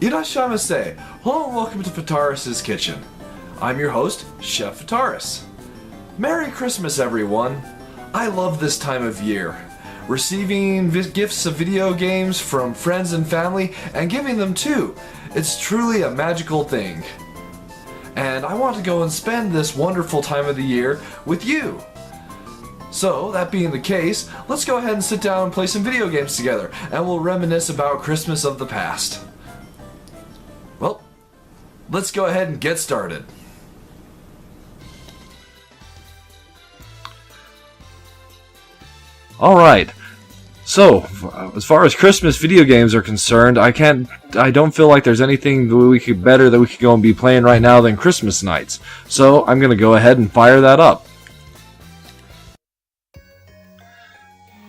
Irashaimase! Hello and welcome to Fitaurus' Kitchen. I'm your host, Chef Fitaurus. Merry Christmas, everyone! I love this time of year. Receiving gifts of video games from friends and family and giving them too. It's truly a magical thing. And I want to go and spend this wonderful time of the year with you. So, that being the case, let's go ahead and sit down and play some video games together, and we'll reminisce about Christmas of the past. Well, let's go ahead and get started. Alright, so, as far as Christmas video games are concerned, I don't feel like there's anything that we could go and be playing right now than Christmas Nights. So, I'm gonna go ahead and fire that up.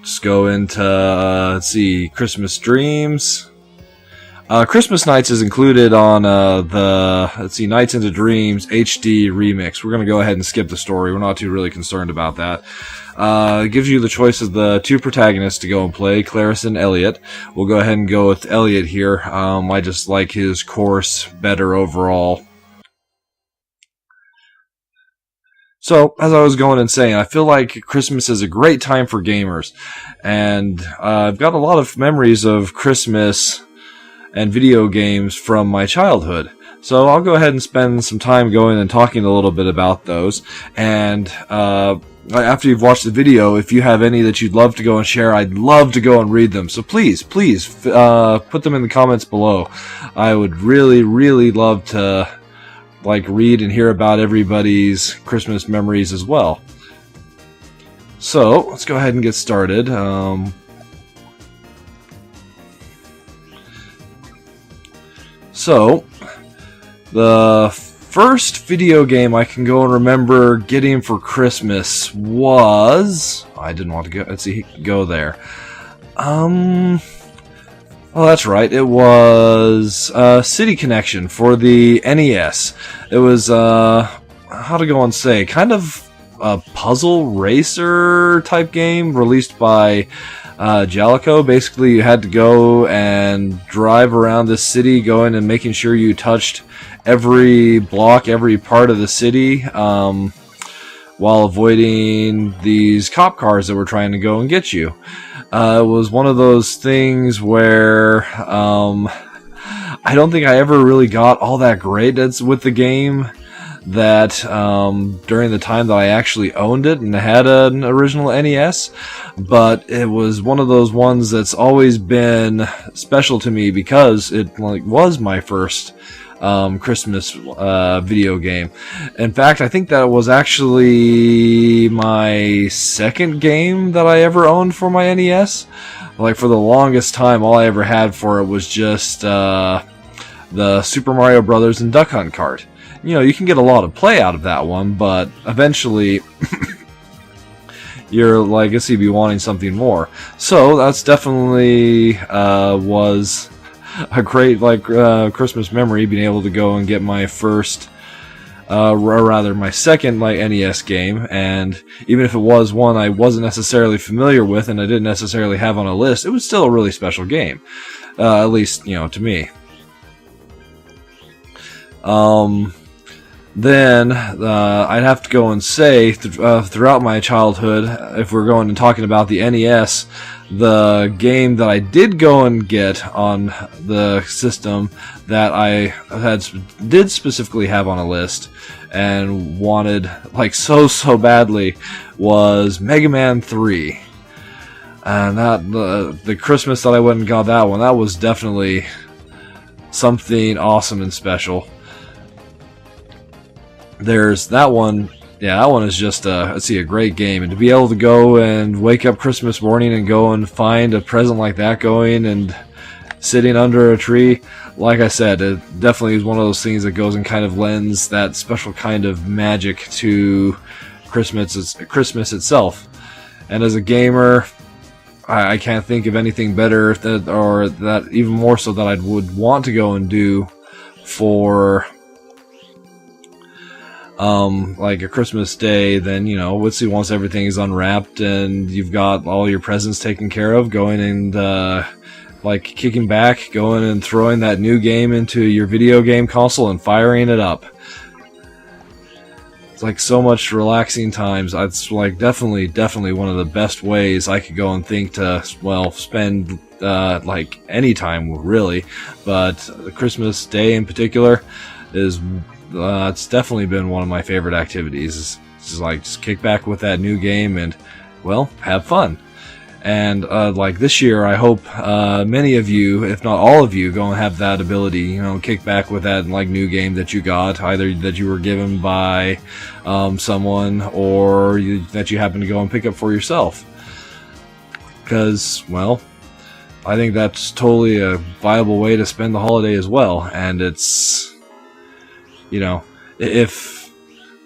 Just go into, let's see, Christmas Dreams. Christmas Nights is included on Nights into Dreams HD Remix. We're going to go ahead and skip the story. We're not too really concerned about that. It gives you the choice of the two protagonists to go and play, Clarice and Elliot. We'll go ahead and go with Elliot here. I just like his course better overall. So, as I was going and saying, I feel like Christmas is a great time for gamers. And I've got a lot of memories of Christmas and video games from my childhood. So I'll go ahead and spend some time going and talking a little bit about those. And after you've watched the video, if you have any that you'd love to go and share, I'd love to go and read them. So please put them in the comments below. I would really, really love to read and hear about everybody's Christmas memories as well. So let's go ahead and get started. So, the first video game I can go and remember getting for Christmas was... I didn't want to go... Let's see, go there. Oh, that's right. It was City Connection for the NES. It was, how to go and say, kind of a puzzle racer type game released by Jalico. Basically, you had to go and drive around this city, going and making sure you touched every block, every part of the city, while avoiding these cop cars that were trying to go and get you. It was one of those things where I don't think I ever really got all that great with the game. That during the time that I actually owned it and had an original NES, but it was one of those ones that's always been special to me because it was my first Christmas video game. In fact, I think that was actually my second game that I ever owned for my NES. For the longest time, all I ever had for it was just the Super Mario Brothers and Duck Hunt cart. You know, you can get a lot of play out of that one, but eventually you're guess you'd be wanting something more. So that's definitely was a great Christmas memory, being able to go and get my first, or rather my second NES game. And even if it was one I wasn't necessarily familiar with and I didn't necessarily have on a list, it was still a really special game, at least to me. Then I'd have to go and say throughout my childhood, if we're going and talking about the NES, the game that I did go and get on the system that I did specifically have on a list and wanted so badly was Mega Man 3. And that the Christmas that I went and got that one, that was definitely something awesome and special. There's that one. Yeah, that one is just a great game, and to be able to go and wake up Christmas morning and go and find a present like that, going and sitting under a tree, like I said, it definitely is one of those things that goes and kind of lends that special kind of magic to Christmas itself. And as a gamer, I can't think of anything better that even more so that I would want to go and do for like a Christmas day, then, you know, once everything is unwrapped and you've got all your presents taken care of, going and like kicking back, going and throwing that new game into your video game console and firing it up. It's like so much relaxing times. It's like definitely one of the best ways I could go and think to, well, spend like any time really, but the Christmas Day in particular is it's definitely been one of my favorite activities. It's just like just kick back with that new game and, well, have fun. And like this year, I hope many of you, if not all of you, go and have that ability. You know, kick back with that like new game that you got, either that you were given by someone or that you happen to go and pick up for yourself. Because, well, I think that's totally a viable way to spend the holiday as well. And it's, you know, if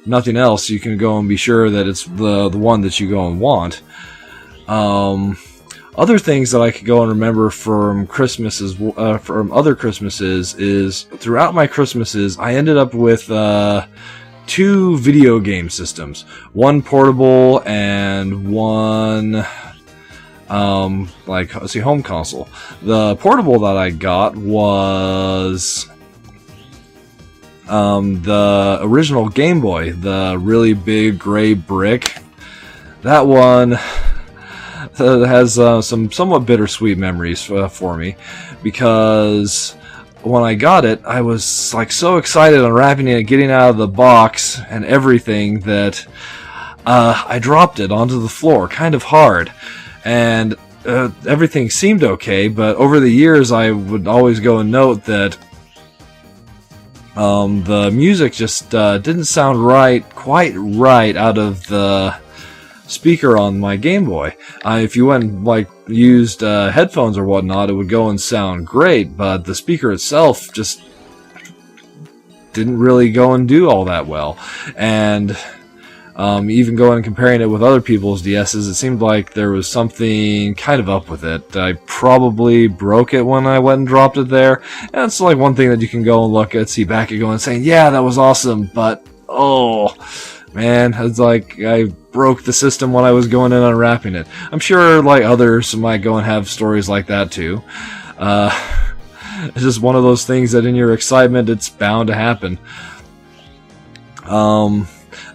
nothing else, you can go and be sure that it's the one that you go and want. Other things that I could go and remember from Christmases, from other Christmases, is throughout my Christmases, I ended up with 2 video game systems. One portable and one, like, let's see, home console. The portable that I got was the original Game Boy, the really big gray brick. That one has some somewhat bittersweet memories for me, because when I got it, I was like so excited on wrapping it, getting out of the box and everything, that I dropped it onto the floor kind of hard, and everything seemed okay, but over the years I would always go and note that the music just didn't sound quite right out of the speaker on my Game Boy. If you went and like used headphones or whatnot, it would go and sound great, but the speaker itself just didn't really go and do all that well. And even going and comparing it with other people's DSs, it seemed like there was something kind of up with it. I probably broke it when I went and dropped it there, and it's like one thing that you can go and look at, see back and go and saying, yeah, that was awesome, but oh man, it's like I broke the system when I was going in and unwrapping it. I'm sure like others might go and have stories like that too. It's just one of those things that in your excitement, it's bound to happen.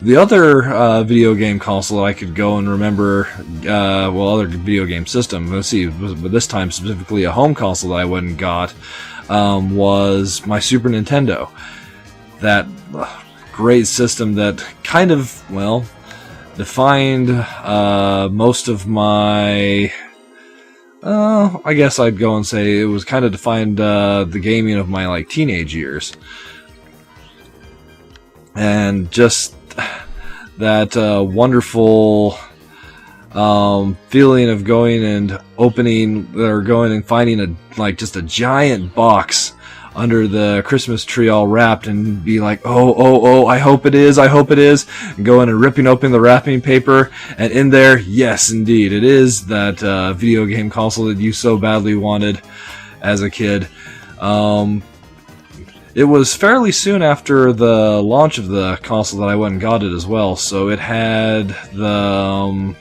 The other video game console that I could go and remember, well, other video game system, let's see, but this time specifically a home console that I went and got, was my Super Nintendo. That great system that kind of, well, defined most of my, I guess I'd go and say it was kind of defined the gaming of my like teenage years. And just that wonderful feeling of going and opening, or going and finding just a giant box under the Christmas tree all wrapped, and be like, oh, I hope it is, and going and ripping open the wrapping paper, and in there, yes, indeed, it is that video game console that you so badly wanted as a kid. It was fairly soon after the launch of the console that I went and got it as well, so it had the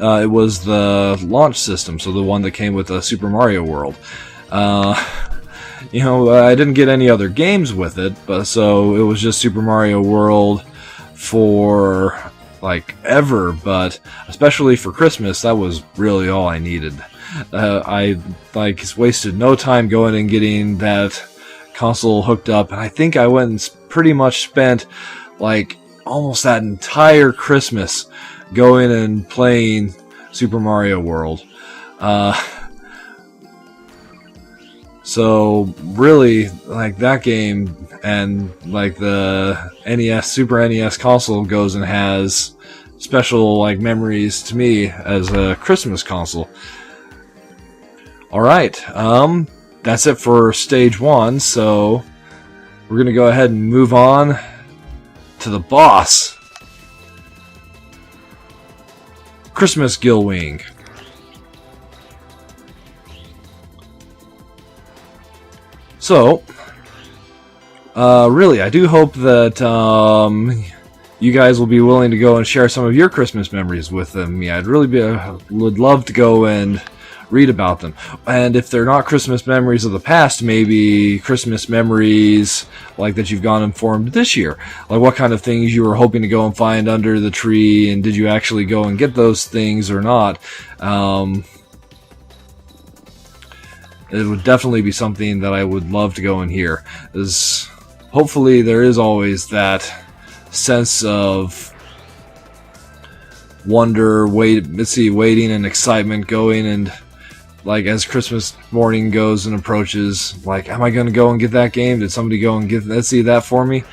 it was the launch system, so the one that came with Super Mario World. You know, I didn't get any other games with it, but so it was just Super Mario World for like ever, but especially for Christmas, that was really all I needed. I like wasted no time going and getting that console hooked up, and I think I went and pretty much spent like almost that entire Christmas going and playing Super Mario World. So really, like that game and like the NES, Super NES console goes and has special like memories to me as a Christmas console. Alright, that's it for stage 1, so we're going to go ahead and move on to the boss. Christmas Gillwing. So, really, I do hope that you guys will be willing to go and share some of your Christmas memories with me. I'd really would love to go and read about them. And if they're not Christmas memories of the past, maybe Christmas memories like that you've gone and formed this year. Like what kind of things you were hoping to go and find under the tree, and did you actually go and get those things or not? It would definitely be something that I would love to go and hear. Hopefully there is always that sense of wonder, waiting and excitement going, and like as Christmas morning goes and approaches, like, am I going to go and get that game? Did somebody go and get that for me?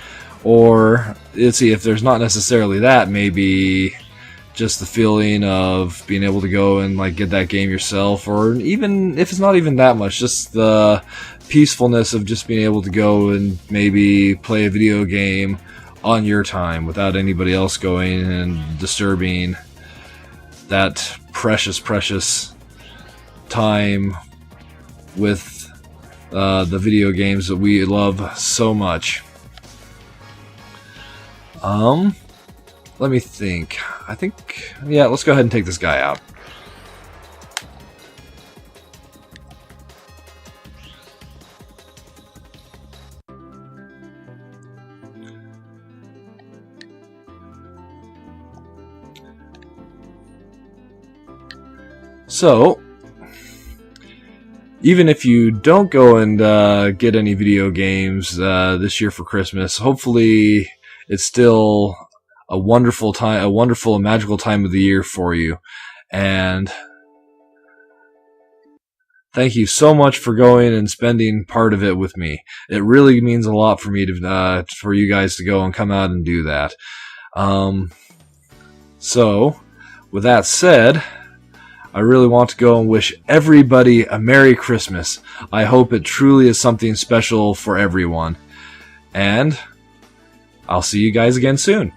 Or let's see, if there's not necessarily that, maybe just the feeling of being able to go and like get that game yourself, or even if it's not even that much, just the peacefulness of just being able to go and maybe play a video game on your time without anybody else going and disturbing that precious time with the video games that we love so much. Let me think. Yeah, let's go ahead and take this guy out. So, even if you don't go and get any video games this year for Christmas, hopefully it's still a wonderful time, a wonderful and magical time of the year for you. And thank you so much for going and spending part of it with me. It really means a lot for me to for you guys to go and come out and do that. So, with that said, I really want to go and wish everybody a Merry Christmas. I hope it truly is something special for everyone. And I'll see you guys again soon.